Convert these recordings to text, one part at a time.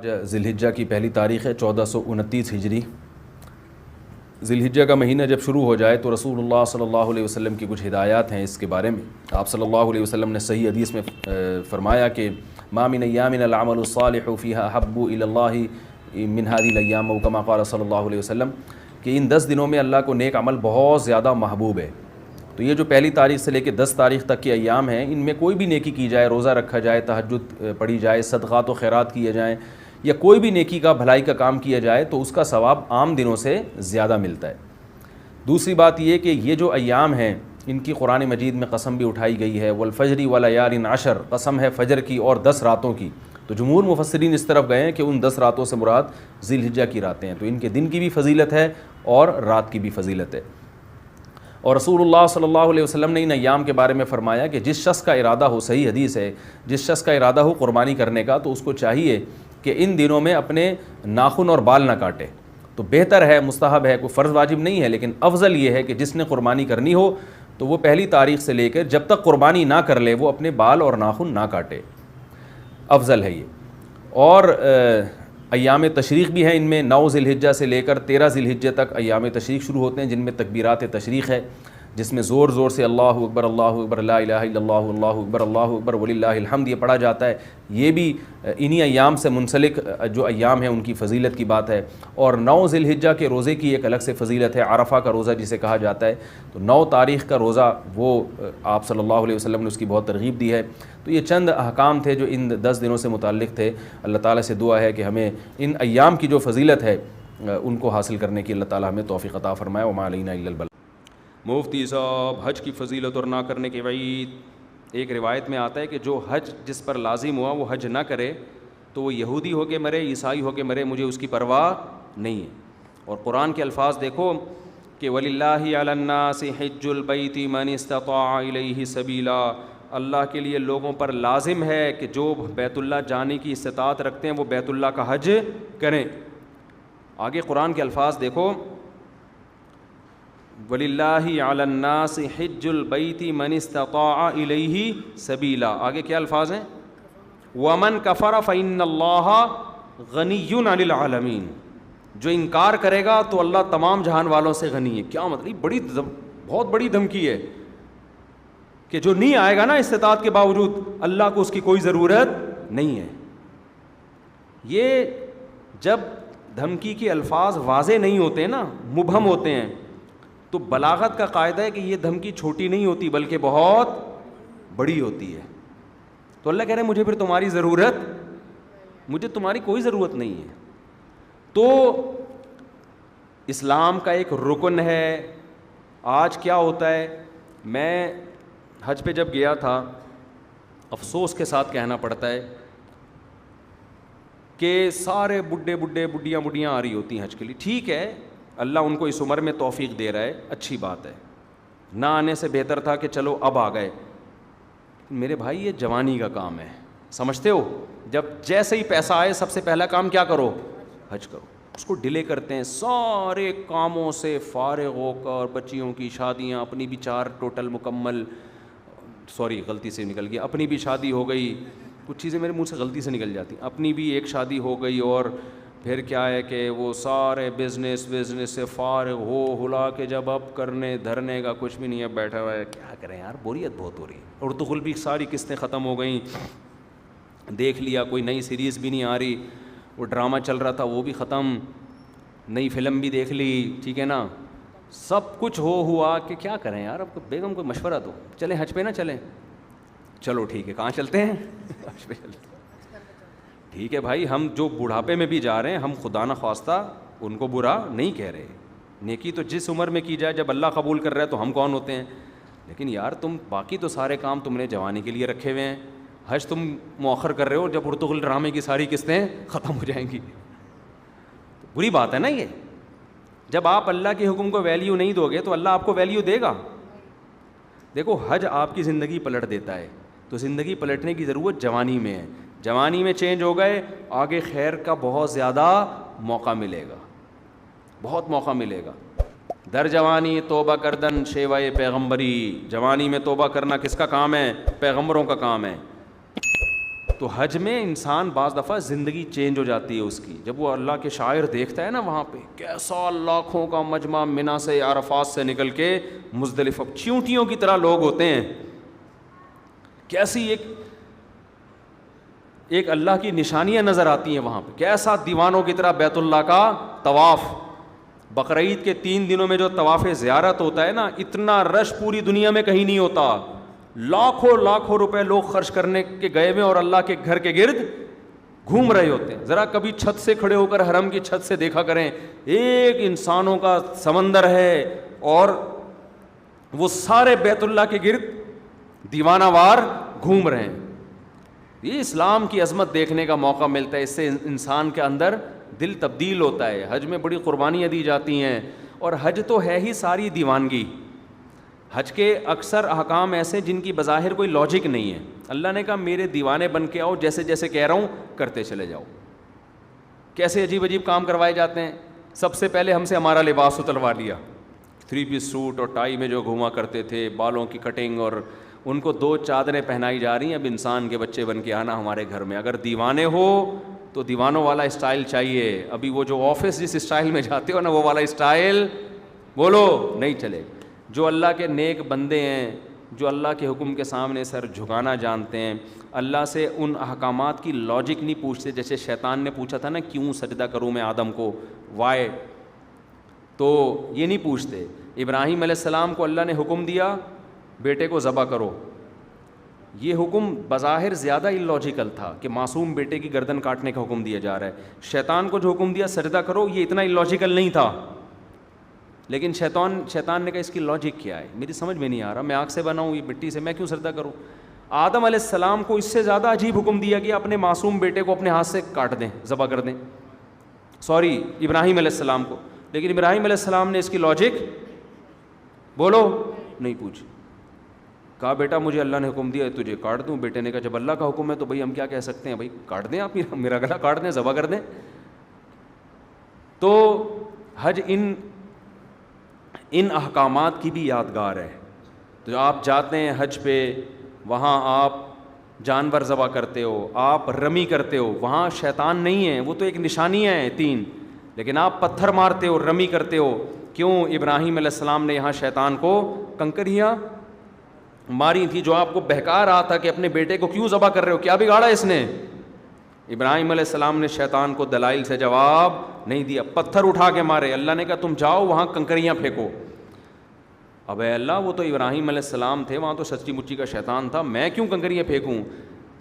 آج ذی الحجہ کی پہلی تاریخ ہے 1429 ہجری۔ ذی الحجہ کا مہینہ جب شروع ہو جائے تو رسول اللہ صلی اللہ علیہ وسلم کی کچھ ہدایات ہیں اس کے بارے میں۔ آپ صلی اللہ علیہ وسلم نے صحیح حدیث میں فرمایا کہ ما من ایام العمل الصالح فیہا احب الی اللہ من هذه الايام او كما قال صلی اللہ علیہ وسلم، کہ ان 10 دنوں میں اللہ کو نیک عمل بہت زیادہ محبوب ہے۔ تو یہ جو پہلی تاریخ سے لے کے 10 تاریخ تک کے ایام ہیں، ان میں کوئی بھی نیکی کی جائے، روزہ رکھا جائے، تہجد پڑھی جائے، صدقات و خیرات کیے جائیں، یا کوئی بھی نیکی کا بھلائی کا کام کیا جائے تو اس کا ثواب عام دنوں سے زیادہ ملتا ہے۔ دوسری بات یہ کہ یہ جو ایام ہیں ان کی قرآن مجید میں قسم بھی اٹھائی گئی ہے، والفجر ولیال عشر، قسم ہے فجر کی اور 10 راتوں کی۔ تو جمہور مفسرین اس طرف گئے ہیں کہ ان 10 راتوں سے مراد ذی الحجہ کی راتیں ہیں، تو ان کے دن کی بھی فضیلت ہے اور رات کی بھی فضیلت ہے۔ اور رسول اللہ صلی اللہ علیہ وسلم نے ان ایام کے بارے میں فرمایا کہ جس شخص کا ارادہ ہو، صحیح حدیث ہے، جس شخص کا ارادہ ہو قربانی کرنے کا تو اس کو چاہیے کہ ان دنوں میں اپنے ناخن اور بال نہ کاٹے۔ تو بہتر ہے، مستحب ہے، کوئی فرض واجب نہیں ہے، لیکن افضل یہ ہے کہ جس نے قربانی کرنی ہو تو وہ پہلی تاریخ سے لے کر جب تک قربانی نہ کر لے وہ اپنے بال اور ناخن نہ کاٹے، افضل ہے یہ۔ اور ایام تشریق بھی ہیں، ان میں 9 ذی الحجہ سے لے کر 13 ذی الحجہ تک ایام تشریق شروع ہوتے ہیں، جن میں تکبیرات تشریق ہے، جس میں زور زور سے اللہ اکبر لا الہ الا اللہ اللہ اکبر وللہ الحمد یہ پڑھا جاتا ہے۔ یہ بھی انہی ایام سے منسلک جو ایام ہیں ان کی فضیلت کی بات ہے۔ اور 9 ذی الحجہ کے روزے کی ایک الگ سے فضیلت ہے، عرفہ کا روزہ جسے کہا جاتا ہے۔ تو 9 تاریخ کا روزہ وہ آپ صلی اللہ علیہ وسلم نے اس کی بہت ترغیب دی ہے۔ تو یہ چند احکام تھے جو ان 10 دنوں سے متعلق تھے۔ اللہ تعالیٰ سے دعا ہے کہ ہمیں ان ایام کی جو فضیلت ہے ان کو حاصل کرنے کی اللہ تعالیٰ ہمیں توفیق عطا فرمائے۔ وما علینا الا البلاغ۔ مفتی صاحب، حج کی فضیلت اور نہ کرنے کی وعید۔ ایک روایت میں آتا ہے کہ جو حج جس پر لازم ہوا وہ حج نہ کرے تو وہ یہودی ہو کے مرے، عیسائی ہو کے مرے، مجھے اس کی پرواہ نہیں ہے۔ اور قرآن کے الفاظ دیکھو کہ وَلِلَّهِ عَلَى النَّاسِ حِجُّ الْبَيْتِ مَنِ اسْتَطَاعَ إِلَيْهِ سَبِيلًا، اللہ کے لیے لوگوں پر لازم ہے کہ جو بیت اللہ جانے کی استطاعت رکھتے ہیں وہ بیت اللہ کا حج کریں۔ آگے قرآن کے الفاظ دیکھو، وَلِلَّهِ عَلَى النَّاسِ حِجُّ الْبَيْتِ مَنِ اسْتَطَاعَ إِلَيْهِ سَبِيلًا۔ آگے کیا الفاظ ہیں؟ وَمَنْ كَفَرَ فَإِنَّ اللَّهَ غَنِيٌّ عَنِ الْعَالَمِينَ، جو انکار کرے گا تو اللہ تمام جہان والوں سے غنی ہے۔ کیا مطلب؟ بہت بڑی دھمکی ہے کہ جو نہیں آئے گا نا استطاعت کے باوجود، اللہ کو اس کی کوئی ضرورت نہیں ہے۔ یہ جب دھمکی کے الفاظ واضح نہیں ہوتے نا، مبہم ہوتے ہیں، تو بلاغت کا قاعدہ ہے کہ یہ دھمکی چھوٹی نہیں ہوتی بلکہ بہت بڑی ہوتی ہے۔ تو اللہ کہہ رہے ہیں مجھے پھر تمہاری ضرورت، مجھے تمہاری کوئی ضرورت نہیں ہے۔ تو اسلام کا ایک رکن ہے۔ آج کیا ہوتا ہے، میں حج پہ جب گیا تھا، افسوس کے ساتھ کہنا پڑتا ہے کہ سارے بڈھیاں آ رہی ہوتی ہیں حج کے لیے۔ ٹھیک ہے، اللہ ان کو اس عمر میں توفیق دے رہا ہے، اچھی بات ہے، نہ آنے سے بہتر تھا کہ چلو اب آ گئے۔ میرے بھائی یہ جوانی کا کام ہے، سمجھتے ہو؟ جب جیسے ہی پیسہ آئے سب سے پہلا کام کیا کرو؟ حج کرو۔ اس کو ڈیلے کرتے ہیں، سارے کاموں سے فارغ ہو کر، بچیوں کی شادیاں، اپنی بھی 4 ٹوٹل مکمل، سوری غلطی سے نکل گیا، اپنی بھی شادی ہو گئی، کچھ چیزیں میرے منہ سے غلطی سے نکل جاتی، اپنی بھی ایک شادی ہو گئی، اور پھر کیا ہے کہ وہ سارے بزنس سے فارغ ہو ہلا کے جب اب کرنے دھرنے کا کچھ بھی نہیں ہے، بیٹھا ہوا ہے، کیا کریں یار، بوریت بہت ہو رہی ہے۔ اردو غلبی ساری قسطیں ختم ہو گئیں، دیکھ لیا، کوئی نئی سیریز بھی نہیں آ رہی، وہ ڈرامہ چل رہا تھا وہ بھی ختم، نئی فلم بھی دیکھ لی، ٹھیک ہے نا، سب کچھ ہوا کہ کیا کریں یار، اب بیگم کوئی مشورہ دو، چلیں حج پہ نہ چلیں؟ چلو ٹھیک ہے، کہاں چلتے ہیں؟ حج پہ چلتے ہیں۔ ٹھیک ہے بھائی، ہم جو بڑھاپے میں بھی جا رہے ہیں، ہم خدا نہ خواستہ ان کو برا نہیں کہہ رہے، نیکی تو جس عمر میں کی جائے، جب اللہ قبول کر رہا ہے تو ہم کون ہوتے ہیں؟ لیکن یار تم باقی تو سارے کام تم نے جوانی کے لیے رکھے ہوئے ہیں، حج تم مؤخر کر رہے ہو جب ارطغرل ڈرامے کی ساری قسطیں ختم ہو جائیں گی۔ بری بات ہے نا یہ، جب آپ اللہ کے حکم کو ویلیو نہیں دو گے تو اللہ آپ کو ویلیو دے گا؟ دیکھو حج آپ کی زندگی پلٹ دیتا ہے، تو زندگی پلٹنے کی ضرورت جوانی میں ہے۔ جوانی میں چینج ہو گئے، آگے خیر کا بہت زیادہ موقع ملے گا، بہت موقع ملے گا۔ در جوانی توبہ کردن شیوائے پیغمبری، جوانی میں توبہ کرنا کس کا کام ہے؟ پیغمبروں کا کام ہے۔ تو حج میں انسان بعض دفعہ زندگی چینج ہو جاتی ہے اس کی. جب وہ اللہ کے شاعر دیکھتا ہے نا وہاں پہ کیسا لاکھوں کا مجمع منا سے عرفات سے نکل کے مزدلفہ چیونٹیوں کی طرح لوگ ہوتے ہیں, کیسی ایک اللہ کی نشانیاں نظر آتی ہیں وہاں پہ, کیسا دیوانوں کی طرح بیت اللہ کا طواف. بقرعید کے 3 دنوں میں جو طواف زیارت ہوتا ہے نا, اتنا رش پوری دنیا میں کہیں نہیں ہوتا. لاکھوں روپے لوگ خرچ کرنے کے گئے ہوئے اور اللہ کے گھر کے گرد گھوم رہے ہوتے ہیں. ذرا کبھی چھت سے کھڑے ہو کر حرم کی چھت سے دیکھا کریں, ایک انسانوں کا سمندر ہے اور وہ سارے بیت اللہ کے گرد دیوانہ وار گھوم رہے ہیں. یہ اسلام کی عظمت دیکھنے کا موقع ملتا ہے, اس سے انسان کے اندر دل تبدیل ہوتا ہے. حج میں بڑی قربانیاں دی جاتی ہیں, اور حج تو ہے ہی ساری دیوانگی. حج کے اکثر احکام ایسے جن کی بظاہر کوئی لاجک نہیں ہے. اللہ نے کہا میرے دیوانے بن کے آؤ, جیسے جیسے کہہ رہا ہوں کرتے چلے جاؤ. کیسے عجیب عجیب کام کروائے جاتے ہیں. سب سے پہلے ہم سے ہمارا لباس اتروا لیا, 3 پیس سوٹ اور ٹائی میں جو گھوما کرتے تھے, بالوں کی کٹنگ, اور ان کو 2 چادریں پہنائی جا رہی ہیں. اب انسان کے بچے بن کے آنا ہمارے گھر میں. اگر دیوانے ہو تو دیوانوں والا اسٹائل چاہیے. ابھی وہ جو آفس جس اسٹائل میں جاتے ہو نا, وہ والا اسٹائل بولو نہیں چلے. جو اللہ کے نیک بندے ہیں, جو اللہ کے حکم کے سامنے سر جھکانا جانتے ہیں, اللہ سے ان احکامات کی لاجک نہیں پوچھتے. جیسے شیطان نے پوچھا تھا نا کیوں سجدہ کروں میں آدم کو, وائے, تو یہ نہیں پوچھتے. ابراہیم علیہ السلام کو اللہ نے حکم دیا بیٹے کو ذبح کرو. یہ حکم بظاہر زیادہ اللاجیکل تھا کہ معصوم بیٹے کی گردن کاٹنے کا حکم دیا جا رہا ہے. شیطان کو جو حکم دیا سجدہ کرو, یہ اتنا اللاجیکل نہیں تھا. لیکن شیطان نے کہا اس کی لاجک کیا ہے, میری سمجھ میں نہیں آ رہا, میں آگ سے بنا ہوں, یہ مٹی سے, میں کیوں سجدہ کروں. آدم علیہ السلام کو اس سے زیادہ عجیب حکم دیا کہ اپنے معصوم بیٹے کو اپنے ہاتھ سے کاٹ دیں, ذبح کر دیں. سوری, ابراہیم علیہ السلام کو. لیکن ابراہیم علیہ السلام نے اس کی لاجک بولو نہیں پوچھی. کہا بیٹا مجھے اللہ نے حکم دیا تجھے کاٹ دوں. بیٹے نے کہا جب اللہ کا حکم ہے تو بھائی ہم کیا کہہ سکتے ہیں, بھائی کاٹ دیں آپ, میرا گلا کاٹ دیں, ذبح کر دیں. تو حج ان احکامات کی بھی یادگار ہے. تو آپ جاتے ہیں حج پہ, وہاں آپ جانور ذبح کرتے ہو, آپ رمی کرتے ہو, وہاں شیطان نہیں ہے, وہ تو ایک نشانیاں ہیں 3, لیکن آپ پتھر مارتے ہو, رمی کرتے ہو. کیوں؟ ابراہیم علیہ السلام نے یہاں شیطان کو کنکریاں ماری تھی, جو آپ کو بہکا رہا تھا کہ اپنے بیٹے کو کیوں ذبح کر رہے ہو, کیا بگاڑا اس نے. ابراہیم علیہ السلام نے شیطان کو دلائل سے جواب نہیں دیا, پتھر اٹھا کے مارے. اللہ نے کہا تم جاؤ وہاں کنکریاں پھینکو. اب اے اللہ وہ تو ابراہیم علیہ السلام تھے, وہاں تو سچی مچی کا شیطان تھا, میں کیوں کنکریاں پھینکوں.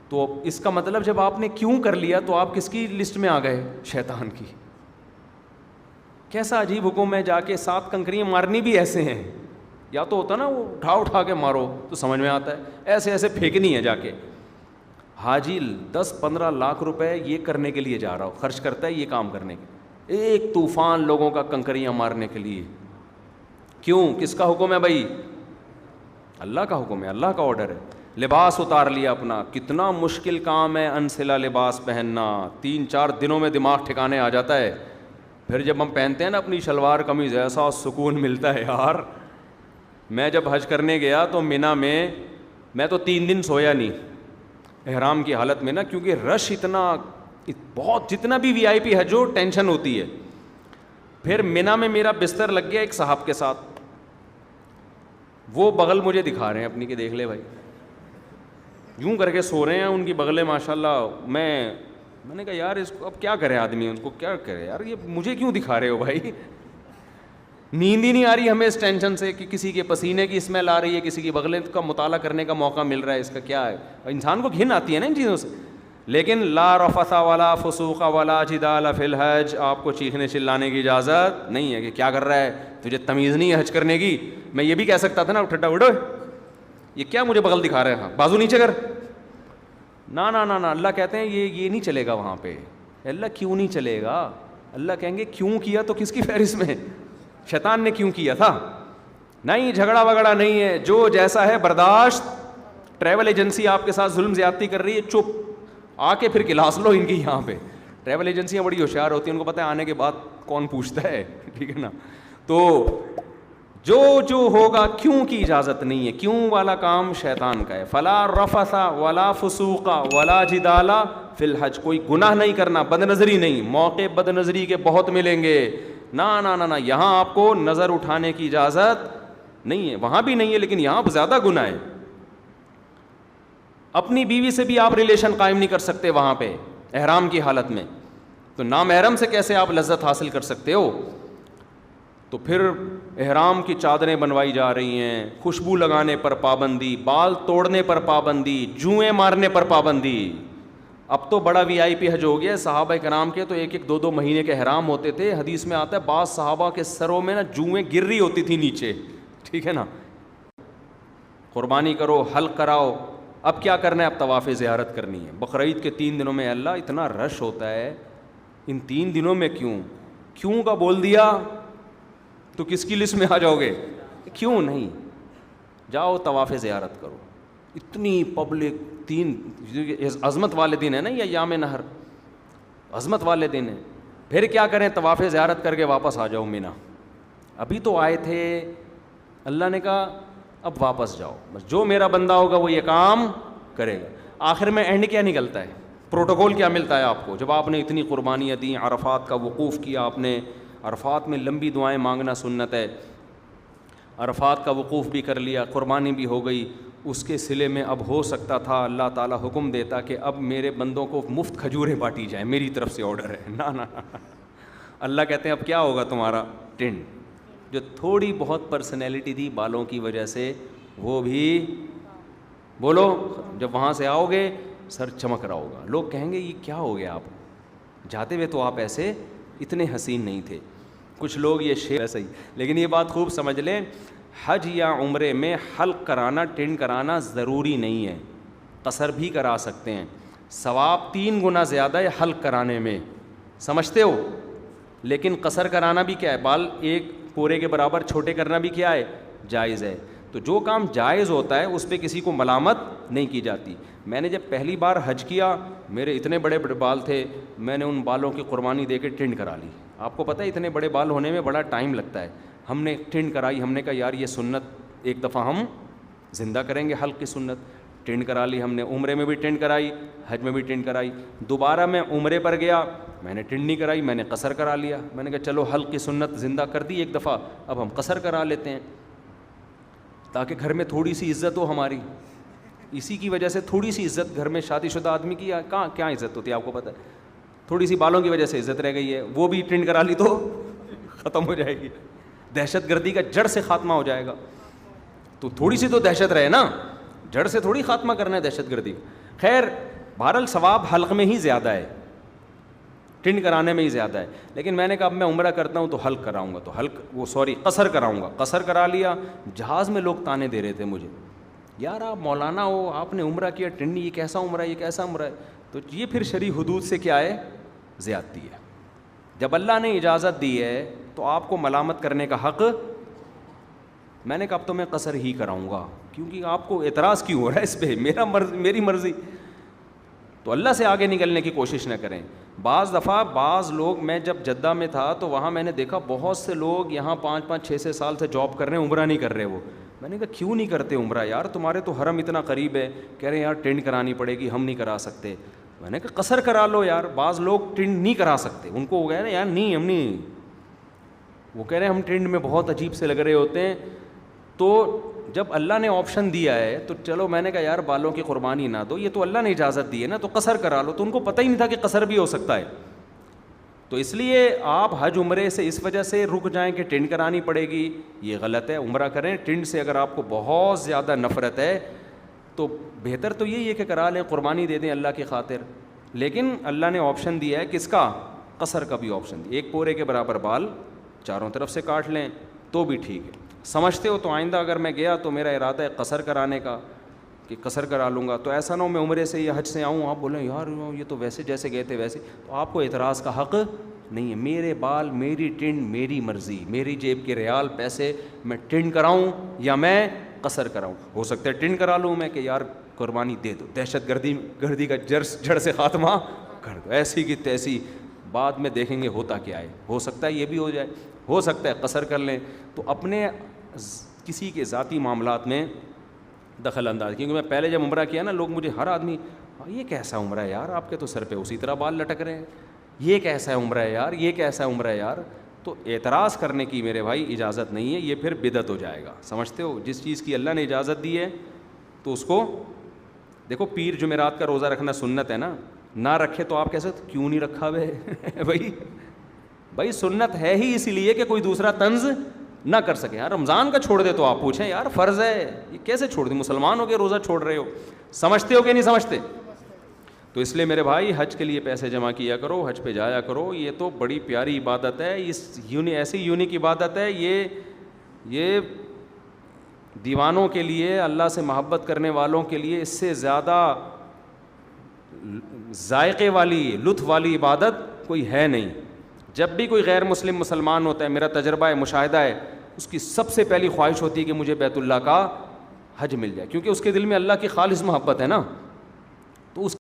تو اس کا مطلب جب آپ نے کیوں کر لیا تو آپ کس کی لسٹ میں آ گئے, شیطان کی. کیسا عجیب حکم ہے, جا کے 7 کنکریاں مارنی بھی ایسے ہیں. یا تو ہوتا نا وہ اٹھا کے مارو تو سمجھ میں آتا ہے, ایسے پھینکنی ہے جا کے. حاجی 10-15 لاکھ روپے یہ کرنے کے لیے جا رہا ہو, خرچ کرتا ہے یہ کام کرنے کے, ایک طوفان لوگوں کا کنکریاں مارنے کے لیے. کیوں؟ کس کا حکم ہے بھائی؟ اللہ کا حکم ہے, اللہ کا آرڈر ہے. لباس اتار لیا اپنا, کتنا مشکل کام ہے انسلا لباس پہننا, 3-4 دنوں میں دماغ ٹھکانے آ جاتا ہے. پھر جب ہم پہنتے ہیں نا اپنی شلوار قمیض, ایسا سکون ملتا ہے یار. میں جب حج کرنے گیا تو مینا میں تو 3 دن سویا نہیں احرام کی حالت میں نا, کیونکہ رش اتنا بہت, جتنا بھی وی آئی پی حج ہو ٹینشن ہوتی ہے. پھر مینا میں میرا بستر لگ گیا ایک صاحب کے ساتھ, وہ بغل مجھے دکھا رہے ہیں اپنی کہ دیکھ لے بھائی, یوں کر کے سو رہے ہیں, ان کی بغلیں ماشاء اللہ. میں نے کہا یار اس کو اب کیا کرے آدمی, ان کو کیا کرے یار, یہ مجھے کیوں دکھا رہے ہو بھائی. نیند ہی نہیں آ رہی ہمیں اس ٹینشن سے کہ کسی کے پسینے کی اسمیل آ رہی ہے, کسی کی بغلیں کا مطالعہ کرنے کا موقع مل رہا ہے, اس کا کیا ہے. انسان کو گھن آتی ہے نا ان چیزوں سے. لیکن لا رفث ولا فسوق ولا جدال فی الحج, آپ کو چیخنے چلانے کی اجازت نہیں ہے کہ کیا کر رہا ہے, تجھے تمیز نہیں ہے حج کرنے کی. میں یہ بھی کہہ سکتا تھا نا ٹھڈا اڑو, یہ کیا مجھے بغل دکھا رہے ہیں, بازو نیچے کر. نا نا نا نا, اللہ کہتے ہیں یہ نہیں چلے گا وہاں پہ. اللہ کیوں نہیں چلے گا؟ اللہ کہیں گے کیوں کیا تو کس کی فہرست میں, شیطان نے کیوں کیا تھا. نہیں, جھگڑا وگڑا نہیں ہے, جو جیسا ہے برداشت. ٹریول ایجنسی آپ کے ساتھ ظلم زیادتی کر رہی ہے, چپ, آ کے پھر کلاس لو ان کی. یہاں پہ ٹریول ایجنسیاں بڑی ہوشیار ہوتی ہیں, ان کو پتہ ہے آنے کے بعد کون پوچھتا ہے, ٹھیک ہے نا. تو جو ہوگا کیوں کی اجازت نہیں ہے. کیوں والا کام شیطان کا ہے. فلا رفث ولا فسوق ولا جدال فی الحج. کوئی گناہ نہیں کرنا, بد نظری نہیں. موقع بد نظری کے بہت ملیں گے. نہ یہاں آپ کو نظر اٹھانے کی اجازت نہیں ہے. وہاں بھی نہیں ہے لیکن یہاں زیادہ گناہ ہے. اپنی بیوی سے بھی آپ ریلیشن قائم نہیں کر سکتے وہاں پہ احرام کی حالت میں, تو نامحرم سے کیسے آپ لذت حاصل کر سکتے ہو. تو پھر احرام کی چادریں بنوائی جا رہی ہیں, خوشبو لگانے پر پابندی, بال توڑنے پر پابندی, جوئیں مارنے پر پابندی. اب تو بڑا وی آئی پی حج ہو گیا. صحابہ کرام کے تو 1-2 مہینے کے احرام ہوتے تھے. حدیث میں آتا ہے بعض صحابہ کے سروں میں نا جوئیں گر رہی ہوتی تھی نیچے. ٹھیک ہے نا, قربانی کرو, حلق کراؤ. اب کیا کرنا ہے, اب طواف زیارت کرنی ہے. بقرعید کے 3 دنوں میں اللہ اتنا رش ہوتا ہے, ان 3 دنوں میں کیوں کا بول دیا تو کس کی لسٹ میں آ جاؤ گے. کیوں نہیں, جاؤ طواف زیارت کرو. اتنی پبلک, 3 عظمت والے دن ہے نا یہ ایام نہر, عظمت والے دن ہے. پھر کیا کریں, طواف زیارت کر کے واپس آ جاؤ مینا. ابھی تو آئے تھے, اللہ نے کہا اب واپس جاؤ, بس جو میرا بندہ ہوگا وہ یہ کام کرے گا. آخر میں اینڈ کیا نکلتا ہے, پروٹوکول کیا ملتا ہے آپ کو, جب آپ نے اتنی قربانیاں دیں, عرفات کا وقوف کیا آپ نے, عرفات میں لمبی دعائیں مانگنا سنت ہے, عرفات کا وقوف بھی کر لیا, قربانی بھی ہو گئی. اس کے صلے میں اب ہو سکتا تھا اللہ تعالیٰ حکم دیتا کہ اب میرے بندوں کو مفت کھجوریں بانٹی جائیں, میری طرف سے آرڈر ہے. نہ اللہ کہتے ہیں اب کیا ہوگا تمہارا ٹینڈ. جو تھوڑی بہت پرسنالٹی تھی بالوں کی وجہ سے, وہ بھی بولو, جب وہاں سے آؤ گے سر چمک رہا ہوگا. لوگ کہیں گے یہ کیا ہو گیا, آپ جاتے ہوئے تو آپ ایسے اتنے حسین نہیں تھے. کچھ لوگ یہ شعر ایسا ہی, لیکن یہ بات خوب سمجھ لیں, حج یا عمرے میں حلق کرانا, ٹینڈ کرانا ضروری نہیں ہے. قصر بھی کرا سکتے ہیں. ثواب 3 گنا زیادہ ہے حلق کرانے میں, سمجھتے ہو. لیکن قصر کرانا بھی کیا ہے, بال ایک پورے کے برابر چھوٹے کرنا بھی کیا ہے, جائز ہے. تو جو کام جائز ہوتا ہے اس پہ کسی کو ملامت نہیں کی جاتی. میں نے جب پہلی بار حج کیا, میرے اتنے بڑے بڑے بال تھے, میں نے ان بالوں کی قربانی دے کے ٹینڈ کرا لی. آپ کو پتہ ہے اتنے بڑے بال ہونے میں بڑا ٹائم لگتا ہے. ہم نے ٹینڈ کرائی, ہم نے کہا یار یہ سنت ایک دفعہ ہم زندہ کریں گے, حلق کی سنت. ٹینڈ کرا لی ہم نے, عمرے میں بھی ٹینڈ کرائی, حج میں بھی ٹینڈ کرائی. دوبارہ میں عمرے پر گیا, میں نے ٹینڈ نہیں کرائی, میں نے قصر کرا لیا. میں نے کہا چلو حلق کی سنت زندہ کر دی ایک دفعہ, اب ہم قصر کرا لیتے ہیں تاکہ گھر میں تھوڑی سی عزت ہو ہماری. اسی کی وجہ سے تھوڑی سی عزت گھر میں شادی شدہ آدمی کی کہاں کیا عزت ہوتی ہے آپ کو پتہ ہے. تھوڑی سی بالوں کی وجہ سے عزت رہ گئی ہے, وہ بھی ٹینڈ کرا لی تو ختم ہو جائے گی. دہشت گردی کا جڑ سے خاتمہ ہو جائے گا. تو تھوڑی سی تو دہشت رہے نا, جڑ سے تھوڑی خاتمہ کرنا ہے دہشت گردی. خیر بہرحال ثواب حلق میں ہی زیادہ ہے, ٹینڈ کرانے میں ہی زیادہ ہے. لیکن میں نے کہا اب میں عمرہ کرتا ہوں تو حلق کراؤں گا, تو قصر کراؤں گا. قصر کرا لیا. جہاز میں لوگ تانے دے رہے تھے مجھے, یار آپ مولانا ہو, آپ نے عمرہ کیا, ٹینڈ, یہ کیسا عمرہ ہے, یہ کیسا عمرہ ہے. تو یہ پھر شرعی حدود سے کیا ہے, زیادتی ہے. جب اللہ نے اجازت دی ہے تو آپ کو ملامت کرنے کا حق. میں نے کہا اب تو میں قصر ہی کراؤں گا, کیونکہ آپ کو اعتراض کیوں ہو رہا ہے اس پہ, میری مرضی. تو اللہ سے آگے نکلنے کی کوشش نہ کریں. بعض دفعہ بعض لوگ, میں جب جدہ میں تھا تو وہاں میں نے دیکھا بہت سے لوگ یہاں 5-6 سال سے جاب کر رہے ہیں, عمرہ نہیں کر رہے. وہ میں نے کہا کیوں نہیں کرتے عمرہ یار, تمہارے تو حرم اتنا قریب ہے. کہہ رہے ہیں یار ٹینڈ کرانی پڑے گی, ہم نہیں کرا سکتے. میں نے کہا قصر کرا لو یار. بعض لوگ ٹینڈ نہیں کرا سکتے, ان کو ہو گیا نا یار نہیں ہم نہیں, وہ کہہ رہے ہیں ہم ٹینڈ میں بہت عجیب سے لگ رہے ہوتے ہیں. تو جب اللہ نے آپشن دیا ہے تو چلو, میں نے کہا یار بالوں کی قربانی نہ دو, یہ تو اللہ نے اجازت دی ہے نا, تو قصر کرا لو. تو ان کو پتہ ہی نہیں تھا کہ قصر بھی ہو سکتا ہے. تو اس لیے آپ حج عمرے سے اس وجہ سے رک جائیں کہ ٹینڈ کرانی پڑے گی, یہ غلط ہے. عمرہ کریں ٹینڈ سے. اگر آپ کو بہت زیادہ نفرت ہے تو بہتر تو یہی ہے کہ کرا لیں, قربانی دے دیں اللہ کی خاطر. لیکن اللہ نے آپشن دیا ہے کس کا, قصر کا بھی آپشن دیا. 1 پورے کے برابر بال چاروں طرف سے کاٹ لیں تو بھی ٹھیک ہے. سمجھتے ہو. تو آئندہ اگر میں گیا تو میرا ارادہ ہے قصر کرانے کا, کہ قصر کرا لوں گا. تو ایسا نہ ہو میں عمرے سے یا حج سے آؤں, آپ بولیں یار یہ تو ویسے جیسے گئے تھے ویسے. تو آپ کو اعتراض کا حق نہیں ہے. میرے بال, میری ٹینڈ, میری مرضی, میری جیب کے ریال پیسے, میں ٹینڈ کراؤں یا میں قصر کراؤں. ہو سکتا ہے ٹینڈ کرا لوں میں کہ یار قربانی دے دو, دہشت گردی کا جڑ سے خاتمہ کر دو. ایسی کی تیسی, بعد میں دیکھیں گے ہوتا کیا ہے. ہو سکتا ہے یہ بھی ہو جائے, ہو سکتا ہے قصر کر لیں. تو اپنے کسی کے ذاتی معاملات میں دخل انداز. کیونکہ میں پہلے جب عمرہ کیا نا، لوگ مجھے ہر آدمی یہ کیسا عمرہ ہے یار، آپ کے تو سر پہ اسی طرح بال لٹک رہے ہیں، یہ کیسا ہے عمرہ ہے یار، یہ کیسا عمرہ ہے یار. تو اعتراض کرنے کی میرے بھائی اجازت نہیں ہے، یہ پھر بدعت ہو جائے گا. سمجھتے ہو؟ جس چیز کی اللہ نے اجازت دی ہے تو اس کو دیکھو. پیر جمعرات کا روزہ رکھنا سنت ہے نا، نہ رکھے تو آپ کیسے کیوں نہیں رکھا بھائی بھائی سنت ہے ہی اسی لیے کہ کوئی دوسرا طنز نہ کر سکے. یار رمضان کا چھوڑ دے تو آپ پوچھیں یار فرض ہے، یہ کیسے چھوڑ دیں؟ مسلمان ہو کے روزہ چھوڑ رہے ہو. سمجھتے ہو کہ نہیں سمجھتے؟ تو اس لیے میرے بھائی حج کے لیے پیسے جمع کیا کرو، حج پہ جایا کرو. یہ تو بڑی پیاری عبادت ہے، اس ایسی یونیک عبادت ہے. یہ دیوانوں کے لیے، اللہ سے محبت کرنے والوں کے لیے اس سے زیادہ ذائقے والی، لطف والی عبادت کوئی ہے نہیں. جب بھی کوئی غیر مسلم مسلمان ہوتا ہے، میرا تجربہ ہے، مشاہدہ ہے، اس کی سب سے پہلی خواہش ہوتی ہے کہ مجھے بیت اللہ کا حج مل جائے، کیونکہ اس کے دل میں اللہ کی خالص محبت ہے نا. تو اس